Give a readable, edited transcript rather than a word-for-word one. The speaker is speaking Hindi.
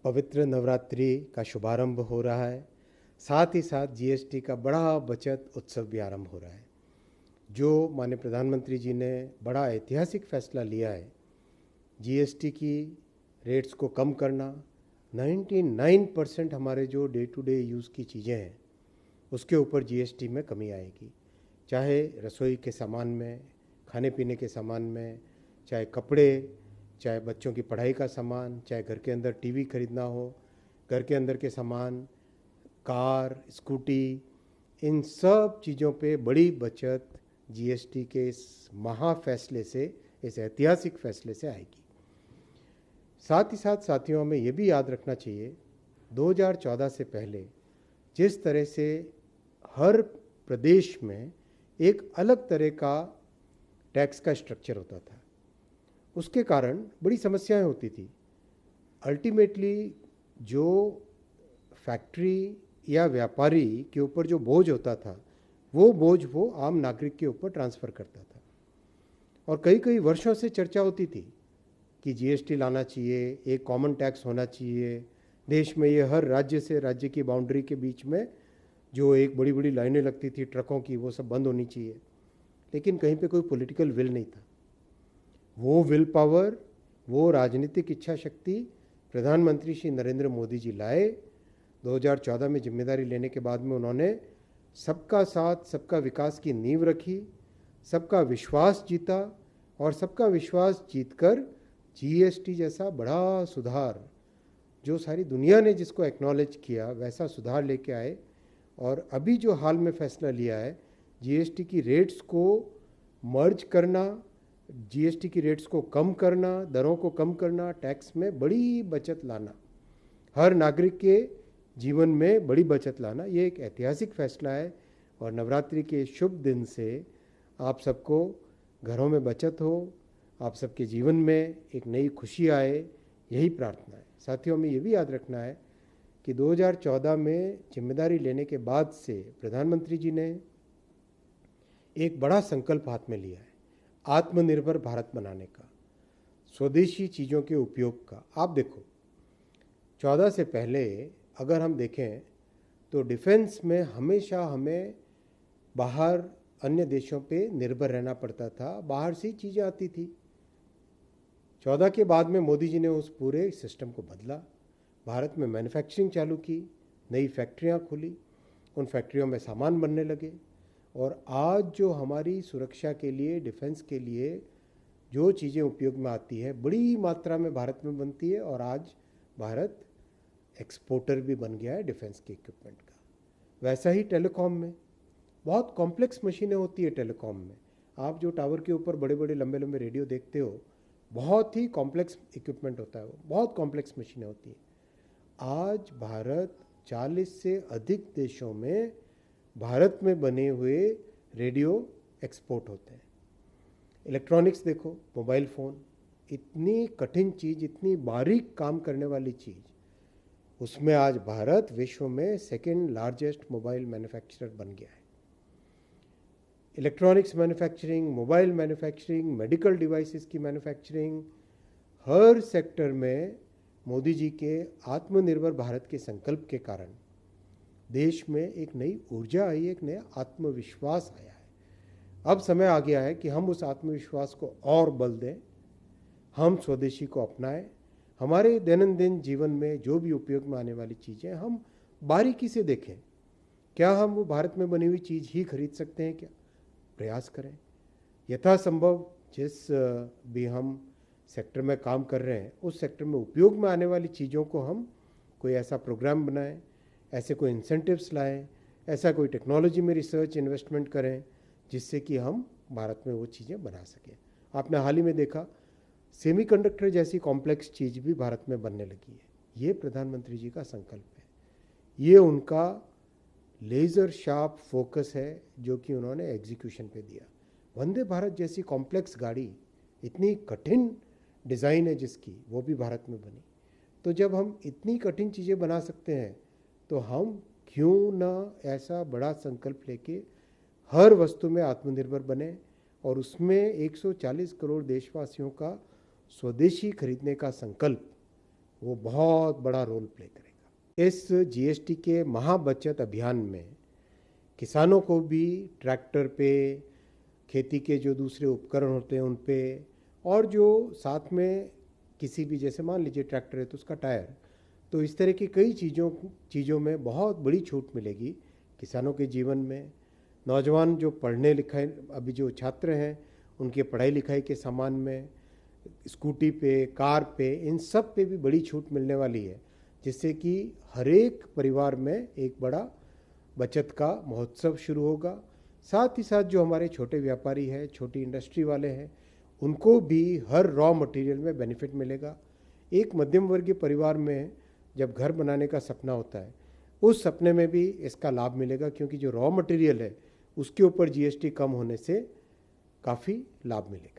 पवित्र नवरात्रि का शुभारंभ हो रहा है। साथ ही साथ जीएसटी का बड़ा बचत उत्सव भी आरंभ हो रहा है। जो माननीय प्रधानमंत्री जी ने बड़ा ऐतिहासिक फैसला लिया है, जीएसटी की रेट्स को कम करना। 99% हमारे जो डे टू डे यूज़ की चीज़ें हैं उसके ऊपर जीएसटी में कमी आएगी, चाहे रसोई के सामान में, खाने पीने के सामान में, चाहे कपड़े, चाहे बच्चों की पढ़ाई का सामान, चाहे घर के अंदर टीवी खरीदना हो, घर के अंदर के सामान, कार, स्कूटी, इन सब चीज़ों पे बड़ी बचत जीएसटी के इस महा फैसले से, इस ऐतिहासिक फैसले से आएगी। साथ ही साथ साथियों, हमें ये भी याद रखना चाहिए 2014 से पहले जिस तरह से हर प्रदेश में एक अलग तरह का टैक्स का स्ट्रक्चर होता था, उसके कारण बड़ी समस्याएं होती थी। अल्टीमेटली जो फैक्ट्री या व्यापारी के ऊपर जो बोझ होता था, वो बोझ वो आम नागरिक के ऊपर ट्रांसफ़र करता था। और कई कई वर्षों से चर्चा होती थी कि जीएसटी लाना चाहिए, एक कॉमन टैक्स होना चाहिए देश में। ये हर राज्य से राज्य की बाउंड्री के बीच में जो एक बड़ी बड़ी लाइनें लगती थी ट्रकों की, वो सब बंद होनी चाहिए। लेकिन कहीं पे कोई पॉलिटिकल विल नहीं था। वो विल पावर, वो राजनीतिक इच्छा शक्ति प्रधानमंत्री श्री नरेंद्र मोदी जी लाए। 2014 में जिम्मेदारी लेने के बाद में उन्होंने सबका साथ सबका विकास की नींव रखी, सबका विश्वास जीता, और सबका विश्वास जीतकर जीएसटी जैसा बड़ा सुधार, जो सारी दुनिया ने जिसको एक्नॉलेज किया, वैसा सुधार लेके आए। और अभी जो हाल में फैसला लिया है, जीएसटी की रेट्स को मर्ज करना, जीएसटी की रेट्स को कम करना, दरों को कम करना, टैक्स में बड़ी बचत लाना, हर नागरिक के जीवन में बड़ी बचत लाना, ये एक ऐतिहासिक फैसला है। और नवरात्रि के शुभ दिन से आप सबको घरों में बचत हो, आप सबके जीवन में एक नई खुशी आए, यही प्रार्थना है। साथियों, हमें ये भी याद रखना है कि 2014 में जिम्मेदारी लेने के बाद से प्रधानमंत्री जी ने एक बड़ा संकल्प हाथ में लिया है, आत्मनिर्भर भारत बनाने का, स्वदेशी चीज़ों के उपयोग का। आप देखो, 14 से पहले अगर हम देखें तो डिफेंस में हमेशा हमें बाहर अन्य देशों पे निर्भर रहना पड़ता था, बाहर से चीज़ें आती थी। 14 के बाद में मोदी जी ने उस पूरे सिस्टम को बदला, भारत में मैन्युफैक्चरिंग चालू की, नई फैक्ट्रियां खुली, उन फैक्ट्रियों में सामान बनने लगे। और आज जो हमारी सुरक्षा के लिए, डिफेंस के लिए जो चीज़ें उपयोग में आती है, बड़ी मात्रा में भारत में बनती है। और आज भारत एक्सपोर्टर भी बन गया है डिफेंस के इक्विपमेंट का। वैसा ही टेलीकॉम में बहुत कॉम्प्लेक्स मशीनें होती है। टेलीकॉम में आप जो टावर के ऊपर बड़े बड़े लंबे लंबे रेडियो देखते हो, बहुत ही कॉम्प्लेक्स इक्विपमेंट होता है, वो बहुत कॉम्प्लेक्स मशीनें होती हैं। आज भारत 40 से अधिक देशों में भारत में बने हुए रेडियो एक्सपोर्ट होते हैं। इलेक्ट्रॉनिक्स देखो, मोबाइल फ़ोन, इतनी कठिन चीज़, इतनी बारीक काम करने वाली चीज़, उसमें आज भारत विश्व में सेकेंड लार्जेस्ट मोबाइल मैन्युफैक्चरर बन गया है। Electronics manufacturing, mobile manufacturing, medical devices की मैन्युफैक्चरिंग, हर सेक्टर में मोदी जी के आत्मनिर्भर भारत के संकल्प के कारण देश में एक नई ऊर्जा आई, एक नया आत्मविश्वास आया है। अब समय आ गया है कि हम उस आत्मविश्वास को और बल दें, हम स्वदेशी को अपनाएं। हमारे दैनंदिन जीवन में जो भी उपयोग में आने वाली चीज़ें हम बारीकी से देखें, क्या हम वो भारत में बनी हुई चीज़ ही खरीद सकते हैं क्या? प्रयास करें यथासंभव, जिस भी हम सेक्टर में काम कर रहे हैं उस सेक्टर में उपयोग में आने वाली चीज़ों को हम कोई ऐसा प्रोग्राम बनाएं, ऐसे कोई इंसेंटिव्स लाएं, ऐसा कोई टेक्नोलॉजी में रिसर्च इन्वेस्टमेंट करें जिससे कि हम भारत में वो चीज़ें बना सकें। आपने हाल ही में देखा, सेमीकंडक्टर जैसी कॉम्प्लेक्स चीज़ भी भारत में बनने लगी है। ये प्रधानमंत्री जी का संकल्प है, ये उनका लेज़र शार्प फोकस है जो कि उन्होंने एग्जीक्यूशन पे दिया। वंदे भारत जैसी कॉम्प्लेक्स गाड़ी, इतनी कठिन डिज़ाइन है जिसकी, वो भी भारत में बनी। तो जब हम इतनी कठिन चीज़ें बना सकते हैं तो हम क्यों ना ऐसा बड़ा संकल्प लेके हर वस्तु में आत्मनिर्भर बने और उसमें 140 करोड़ देशवासियों का स्वदेशी खरीदने का संकल्प वो बहुत बड़ा रोल प्ले करेगा। इस जीएसटी के महाबचत अभियान में किसानों को भी ट्रैक्टर पे, खेती के जो दूसरे उपकरण होते हैं उन पे, और जो साथ में किसी भी, जैसे मान लीजिए ट्रैक्टर है तो उसका टायर, तो इस तरह की कई चीज़ों में बहुत बड़ी छूट मिलेगी किसानों के जीवन में। नौजवान जो पढ़ने लिखे, अभी जो छात्र हैं उनके पढ़ाई लिखाई के सामान में, स्कूटी पे, कार पे, इन सब पे भी बड़ी छूट मिलने वाली है, जिससे कि हर एक परिवार में एक बड़ा बचत का महोत्सव शुरू होगा। साथ ही साथ जो हमारे छोटे व्यापारी हैं, छोटी इंडस्ट्री वाले हैं, उनको भी हर रॉ मटेरियल में बेनिफिट मिलेगा। एक मध्यम वर्गीय परिवार में जब घर बनाने का सपना होता है, उस सपने में भी इसका लाभ मिलेगा, क्योंकि जो रॉ मटेरियल है उसके ऊपर जीएसटी कम होने से काफ़ी लाभ मिलेगा।